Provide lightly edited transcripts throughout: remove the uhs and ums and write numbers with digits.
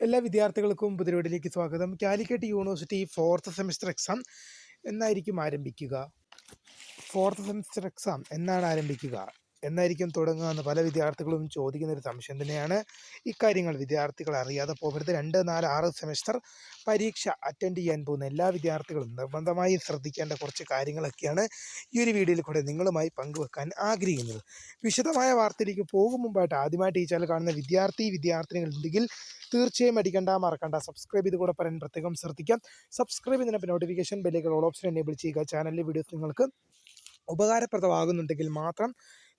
എല്ലാ വിദ്യാർത്ഥികൾക്കും പുതിയവീഡിയോയിലേക്ക് സ്വാഗതം. Calicut university fourth semester exam എന്നായിരിക്കും ആരംഭിക്കുക? ഫോർത്ത് സെമിസ്റ്റർ എക്സാം എന്നാണ് ആരംഭിക്കുക, എന്നായിരിക്കും തുടങ്ങുക എന്ന് പല വിദ്യാർത്ഥികളും ചോദിക്കുന്ന ഒരു സംശയം തന്നെയാണ്. ഇക്കാര്യങ്ങൾ വിദ്യാർത്ഥികൾ അറിയാതെ പോകരുത്. 2, 4, 6 സെമിസ്റ്റർ പരീക്ഷ അറ്റൻഡ് ചെയ്യാൻ പോകുന്ന എല്ലാ വിദ്യാർത്ഥികളും നിർബന്ധമായും ശ്രദ്ധിക്കേണ്ട കുറച്ച് കാര്യങ്ങളൊക്കെയാണ് ഈ ഒരു വീഡിയോയിൽ കൂടെ നിങ്ങളുമായി പങ്കുവെക്കാൻ ആഗ്രഹിക്കുന്നത്. വിശദമായ വാർത്തയിലേക്ക് പോകും മുമ്പായിട്ട് ആദ്യമായിട്ട് ഈ ചാനൽ കാണുന്ന വിദ്യാർത്ഥിനികൾ ഉണ്ടെങ്കിൽ തീർച്ചയായും മറക്കണ്ട സബ്സ്ക്രൈബ് ചെയ്ത് കൂടെ പറയാൻ പ്രത്യേകം ശ്രദ്ധിക്കാം. സബ്സ്ക്രൈബ് ചെയ്യുന്നതിന് നോട്ടിഫിക്കേഷൻ ബെല്ലുകൾ ഓൾ ഓപ്ഷൻ എനേബിൾ ചെയ്യുക. ചാനലിലെ വീഡിയോസ് നിങ്ങൾക്ക് ഉപകാരപ്രദമാകുന്നുണ്ടെങ്കിൽ മാത്രം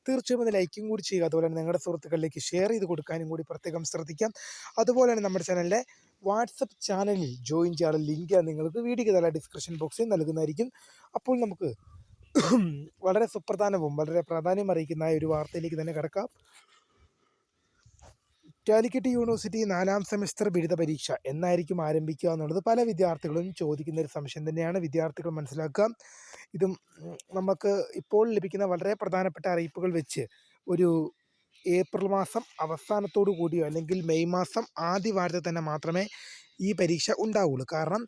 തീർച്ചയായും ഒന്ന് ലൈക്കും കൂടി ചെയ്യുക. അതുപോലെ തന്നെ നിങ്ങളുടെ സുഹൃത്തുക്കളിലേക്ക് ഷെയർ ചെയ്ത് കൊടുക്കാനും കൂടി പ്രത്യേകം ശ്രദ്ധിക്കാം. അതുപോലെ തന്നെ നമ്മുടെ ചാനലിലെ വാട്സപ്പ് ചാനലിൽ ജോയിൻ ചെയ്യാനുള്ള ലിങ്ക് നിങ്ങൾക്ക് വീഡിയോയ്ക്ക് തല ഡിസ്ക്രിപ്ഷൻ ബോക്സിൽ നൽകുന്നതായിരിക്കും. അപ്പോൾ നമുക്ക് വളരെ സുപ്രധാനവും വളരെ പ്രാധാന്യം അറിയിക്കുന്ന ഒരു വാർത്തയിലേക്ക് തന്നെ കിടക്കാം. കാലിക്കറ്റ് യൂണിവേഴ്സിറ്റി 4ാം സെമിസ്റ്റർ ബിരുദ പരീക്ഷ എന്നായിരിക്കും ആരംഭിക്കുക എന്നുള്ളത് പല വിദ്യാർത്ഥികളും ചോദിക്കുന്ന ഒരു സംശയം തന്നെയാണ്. വിദ്യാർത്ഥികൾ മനസ്സിലാക്കുക, ഇതും നമുക്ക് ഇപ്പോൾ ലഭിക്കുന്ന വളരെ പ്രധാനപ്പെട്ട അറിയിപ്പുകൾ വെച്ച് ഒരു ഏപ്രിൽ മാസം അവസാനത്തോടു കൂടിയോ അല്ലെങ്കിൽ മെയ് മാസം ആദ്യ വാരത്തിൽ തന്നെ മാത്രമേ ഈ പരീക്ഷ ഉണ്ടാവുകയുള്ളൂ. കാരണം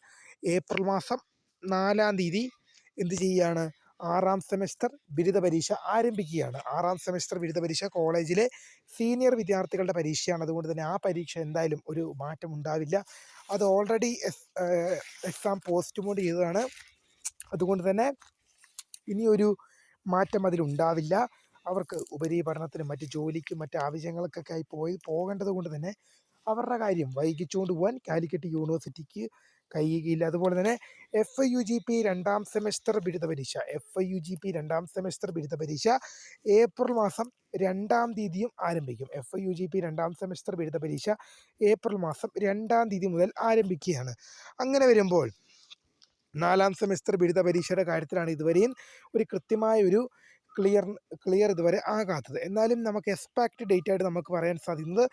ഏപ്രിൽ മാസം 4-ാം തീയതി എന്ത് ചെയ്യുകയാണ്, 6ാം സെമിസ്റ്റർ ബിരുദ പരീക്ഷ ആരംഭിക്കുകയാണ്. 6ാം സെമിസ്റ്റർ ബിരുദ പരീക്ഷ കോളേജിലെ സീനിയർ വിദ്യാർത്ഥികളുടെ പരീക്ഷയാണ്. അതുകൊണ്ട് തന്നെ ആ പരീക്ഷ എന്തായാലും ഒരു മാറ്റം ഉണ്ടാവില്ല. അത് ഓൾറെഡി എക്സാം പോസ്റ്റ്പോൺ ചെയ്തതാണ്. അതുകൊണ്ട് തന്നെ ഇനിയൊരു മാറ്റം അതിലുണ്ടാവില്ല. അവർക്ക് ഉപരിപഠനത്തിനും മറ്റ് ജോലിക്കും മറ്റ് ആവശ്യങ്ങൾക്കൊക്കെ ആയി പോകേണ്ടത് കൊണ്ട് തന്നെ അവരുടെ കാര്യം വൈകിച്ചുകൊണ്ട് പോകാൻ കാലിക്കറ്റ് യൂണിവേഴ്സിറ്റിക്ക് കഴിയുകയില്ല. അതുപോലെ തന്നെ FIUGP 2ാം സെമിസ്റ്റർ ബിരുദ പരീക്ഷ ഏപ്രിൽ മാസം 2ാം തീയതിയും ആരംഭിക്കും. FIUGP 2ാം സെമിസ്റ്റർ ബിരുദ പരീക്ഷ ഏപ്രിൽ മാസം 2ാം തീയതി മുതൽ ആരംഭിക്കുകയാണ്. അങ്ങനെ വരുമ്പോൾ 4ാം സെമിസ്റ്റർ ബിരുദ പരീക്ഷയുടെ കാര്യത്തിലാണ് ഇതുവരെയും ഒരു കൃത്യമായ ഒരു ക്ലിയർ ഇതുവരെ ആകാത്തത്. എന്നാലും നമുക്ക് എക്സ്പാക്റ്റ് ഡേറ്റ് ആയിട്ട് നമുക്ക് പറയാൻ സാധിക്കുന്നത്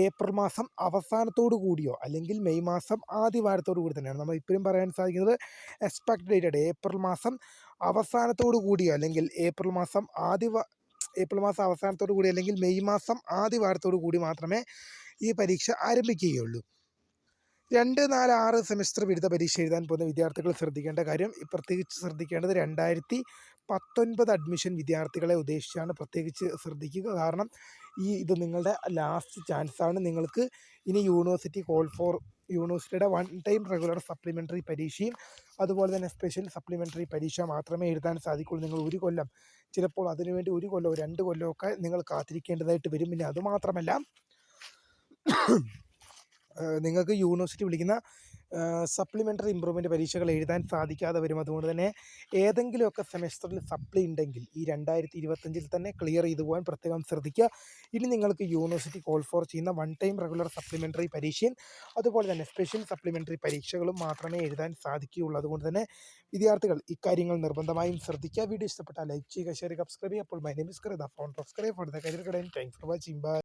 ഏപ്രിൽ മാസം അവസാനത്തോടു കൂടിയോ അല്ലെങ്കിൽ മെയ് മാസം ആദ്യ വാരത്തോടു കൂടി തന്നെയാണ്. നമ്മൾ ഇപ്പോഴും പറയാൻ സാധിക്കുന്നത് എക്സ്പാക്റ്റ് ഡേറ്റ് ആയിട്ട് ഏപ്രിൽ മാസം അവസാനത്തോടു കൂടിയോ അല്ലെങ്കിൽ ഏപ്രിൽ മാസം അവസാനത്തോടു കൂടി അല്ലെങ്കിൽ മെയ് മാസം ആദ്യ വാരത്തോടു കൂടി മാത്രമേ ഈ പരീക്ഷ ആരംഭിക്കുകയുള്ളൂ. 2, 4, 6 സെമിസ്റ്റർ ബിരുദ പരീക്ഷ എഴുതാൻ പോകുന്ന വിദ്യാർത്ഥികൾ ശ്രദ്ധിക്കേണ്ട കാര്യം, പ്രത്യേകിച്ച് ശ്രദ്ധിക്കേണ്ടത് 2019 അഡ്മിഷൻ വിദ്യാർത്ഥികളെ ഉദ്ദേശിച്ചാണ് പ്രത്യേകിച്ച് ശ്രദ്ധിക്കുക. കാരണം ഇത് നിങ്ങളുടെ ലാസ്റ്റ് ചാൻസാണ്. നിങ്ങൾക്ക് ഇനി യൂണിവേഴ്സിറ്റിയുടെ 1 ടൈം റെഗുലർ സപ്ലിമെൻ്ററി പരീക്ഷയും അതുപോലെ തന്നെ സ്പെഷ്യൽ സപ്ലിമെൻ്ററി പരീക്ഷ മാത്രമേ എഴുതാൻ സാധിക്കുള്ളൂ. നിങ്ങൾ ഒരു കൊല്ലം, ചിലപ്പോൾ അതിനുവേണ്ടി 1 കൊല്ലമോ 2 കൊല്ലമൊക്കെ നിങ്ങൾ കാത്തിരിക്കേണ്ടതായിട്ട് വരും. പിന്നെ അതുമാത്രമല്ല, നിങ്ങൾക്ക് യൂണിവേഴ്സിറ്റി വിളിക്കുന്ന സപ്ലിമെൻ്ററി ഇമ്പ്രൂവ്മെൻറ്റ് പരീക്ഷകൾ എഴുതാൻ സാധിക്കാതെ വരും. അതുകൊണ്ട് തന്നെ ഏതെങ്കിലുമൊക്കെ സെമിസ്റ്ററിൽ സപ്ലി ഉണ്ടെങ്കിൽ ഈ 2025 തന്നെ ക്ലിയർ ചെയ്തു പോകാൻ പ്രത്യേകം ശ്രദ്ധിക്കുക. ഇനി നിങ്ങൾക്ക് യൂണിവേഴ്സിറ്റി കോൾ ഫോർ ചെയ്യുന്ന 1 ടൈം റെഗുലർ സപ്ലിമെൻ്ററി പരീക്ഷയും അതുപോലെ തന്നെ സ്പെഷ്യൽ സപ്ലിമെൻ്ററി പരീക്ഷകളും മാത്രമേ എഴുതാൻ സാധിക്കുകയുള്ളൂ. അതുകൊണ്ട് തന്നെ വിദ്യാർത്ഥികൾ ഇക്കാര്യങ്ങൾ നിർബന്ധമായും ശ്രദ്ധിക്കുക. വീഡിയോ ഇഷ്ടപ്പെട്ടാൽ ലൈക്ക് ചെയ്യുക, ഷെയർ ചെയ്യുക, സബ്സ്ക്രൈബ് ചെയ്യുക. അപ്പോൾ my name is career for the career guidance. Thanks for watching. By.